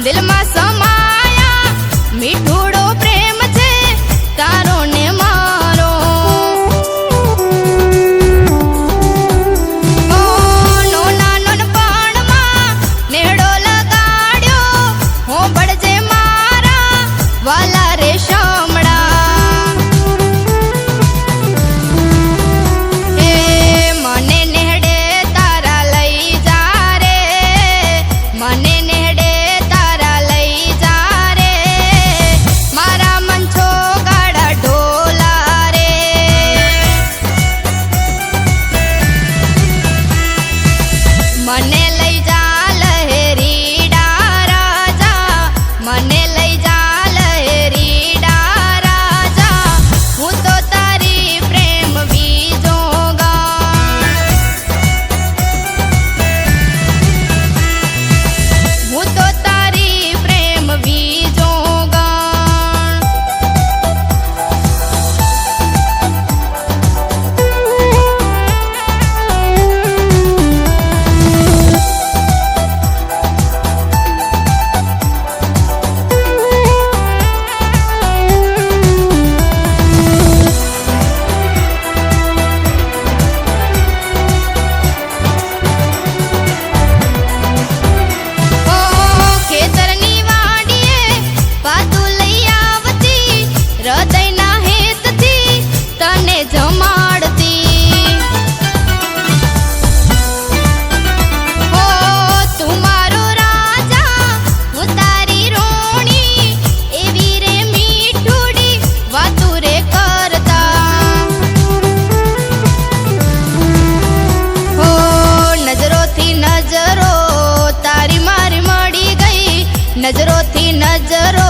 दिल में समाया मीठूड़ो प्रेम छे तारो ने मारो। ओ नोना नोनपण में नेड़ो लगाड्यो हो बड़जे मारा वाला रे शामड़ा। ए मने नेड़े तारा लई जा रे, मने नेड़े तारा लई जा रे, मारा मन छो गाड़ा ढोला रे। मने लई जा लहरी राजा, मने लई जा लहरी राजा, हूँ तो तारी प्रेम बीजोगा। हूँ तो तारी प्रेम बीजोगा। ओ खेतरनी वाડીએ પાતું લઈ આવતી, હૃદયના હેતથી તને જમાડતી। ओ તું મારો રાજા, હું તારી રોણી, એવી રે મીઠુડી વાતું રે કરતા। हो नजरोथी नजरो तारी मारी मળી ગઈ, नजरोथी नजरो